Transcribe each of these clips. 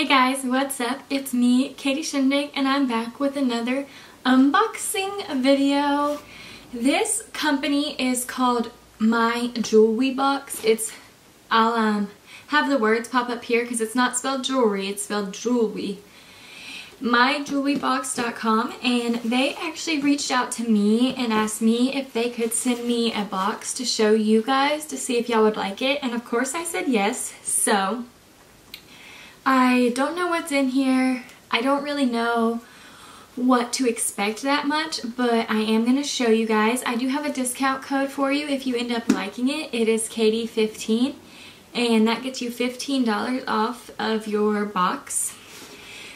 Hey guys, what's up? It's me, Katie Shindig, and I'm back with another unboxing video. This company is called My Jewelry Box. I'll have the words pop up here because it's not spelled jewelry, it's spelled jewelry. MyJewelryBox.com, and they actually reached out to me and asked me if they could send me a box to show you guys to see if y'all would like it, and of course I said yes. So I don't know what's in here. I don't really know what to expect that much, but I am going to show you guys. I do have a discount code for you if you end up liking it. It is Katie15, and that gets you $15 off of your box.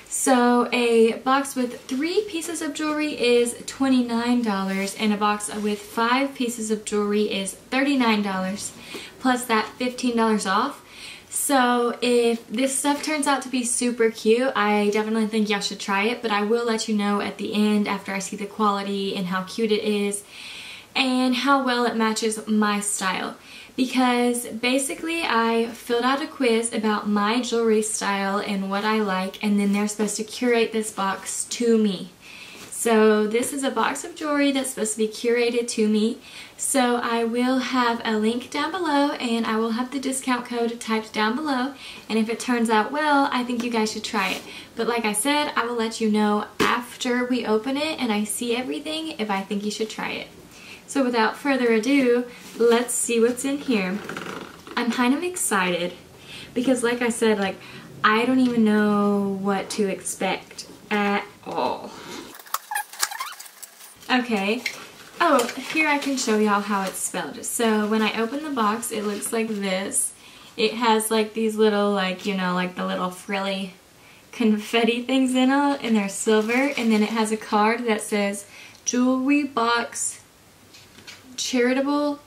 So a box with 3 pieces of jewelry is $29, and a box with 5 pieces of jewelry is $39, plus that $15 off. So if this stuff turns out to be super cute, I definitely think y'all should try it, but I will let you know at the end after I see the quality and how cute it is and how well it matches my style. Because basically I filled out a quiz about my jewelry style and what I like, and then they're supposed to curate this box to me. So this is a box of jewelry that's supposed to be curated to me. So I will have a link down below, and I will have the discount code typed down below, and if it turns out well, I think you guys should try it. But like I said, I will let you know after we open it and I see everything if I think you should try it. So without further ado, let's see what's in here. I'm kind of excited because like I said, I don't even know what to expect at all. Okay, oh, here I can show y'all how it's spelled. So when I open the box, it looks like this. It has these little, the little frilly confetti things in it, and they're silver. And then it has a card that says, Jewelry Box Charitable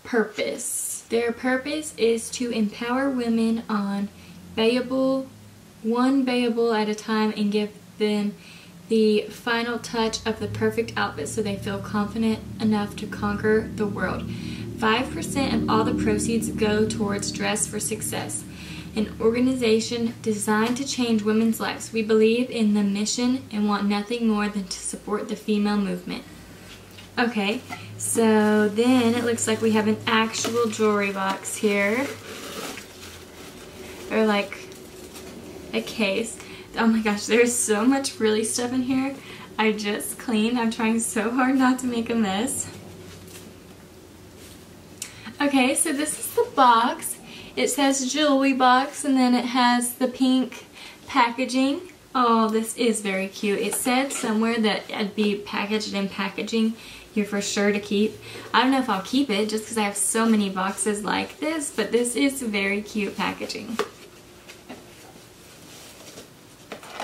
Purpose. Their purpose is to empower women on one bayable at a time, and give them the final touch of the perfect outfit so they feel confident enough to conquer the world. 5% of all the proceeds go towards Dress for Success, an organization designed to change women's lives. We believe in the mission and want nothing more than to support the female movement. Okay, so then it looks like we have an actual jewelry box here, or like a case. Oh my gosh, there's so much frilly stuff in here. I just cleaned. I'm trying so hard not to make a mess. Okay, so this is the box. It says jewelry box, and then it has the pink packaging. Oh, this is very cute. It said somewhere that it'd be packaged in packaging you're for sure to keep. I don't know if I'll keep it just because I have so many boxes like this, but this is very cute packaging.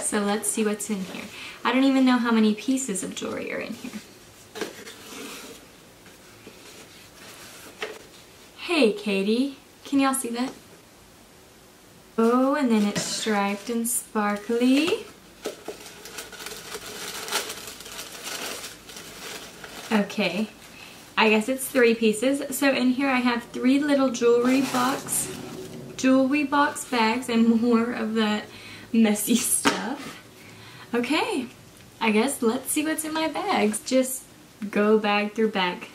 So let's see what's in here. I don't even know how many pieces of jewelry are in here. Hey, Katie. Can y'all see that? Oh, and then it's striped and sparkly. Okay. I guess it's 3 pieces. So in here I have 3 little jewelry box bags and more of that messy stuff. Okay, I guess let's see what's in my bags. Just go bag through bag.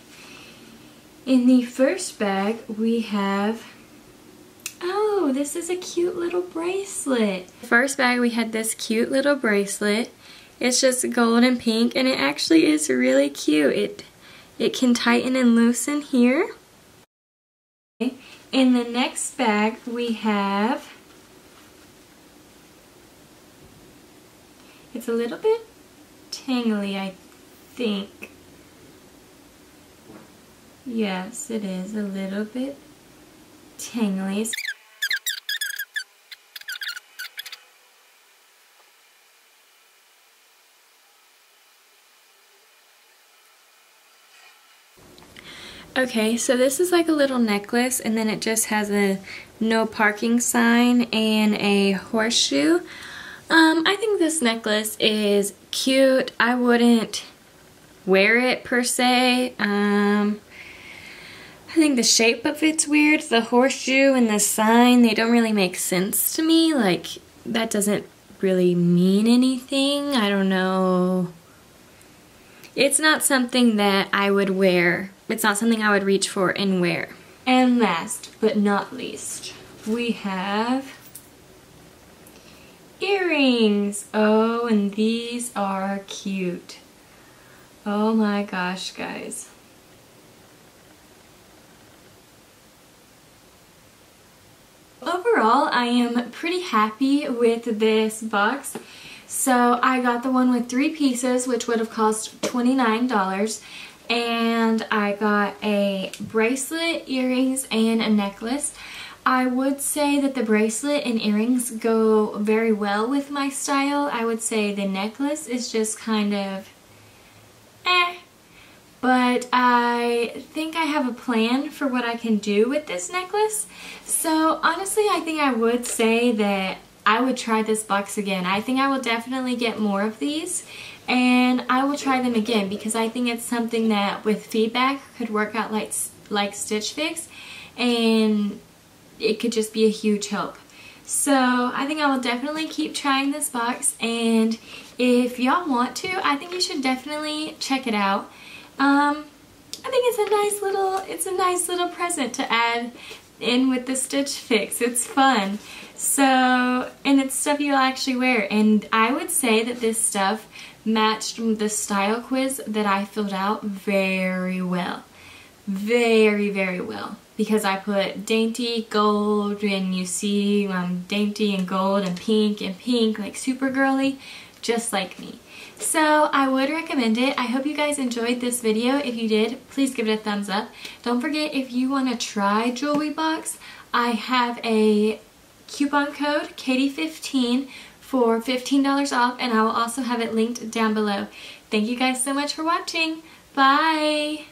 In the first bag we have, oh, this is a cute little bracelet. First bag we had this cute little bracelet. It's just gold and pink, and it actually is really cute. It can tighten and loosen here. Okay. In the next bag we have, it's a little bit tangly, I think. Yes, it is a little bit tangly. Okay, so this is like a little necklace, and then it just has a no parking sign and a horseshoe. I think this necklace is cute. I wouldn't wear it per se. I think the shape of it's weird. The horseshoe and the sign, they don't really make sense to me. Like, that doesn't really mean anything. I don't know. It's not something that I would wear. It's not something I would reach for and wear. And last but not least, we have earrings. Oh, and these are cute. Oh my gosh, guys. Overall, I am pretty happy with this box. So I got the one with 3 pieces, which would have cost $29. And I got a bracelet, earrings, and a necklace. I would say that the bracelet and earrings go very well with my style. I would say the necklace is just kind of but I think I have a plan for what I can do with this necklace. So honestly, I think I would say that I would try this box again. I think I will definitely get more of these, and I will try them again because I think it's something that with feedback could work out like Stitch Fix, and it could just be a huge help. So I think I will definitely keep trying this box, and if y'all want to, I think you should definitely check it out. I think it's a nice little present to add in with the Stitch Fix. It's fun. So, and it's stuff you'll actually wear. And I would say that this stuff matched the style quiz that I filled out very well. Very, very well. Because I put dainty, gold, and you see dainty and gold and pink, like super girly, just like me. So I would recommend it. I hope you guys enjoyed this video. If you did, please give it a thumbs up. Don't forget, if you want to try Jewelry Box, I have a coupon code, Katie15, for $15 off, and I will also have it linked down below. Thank you guys so much for watching. Bye!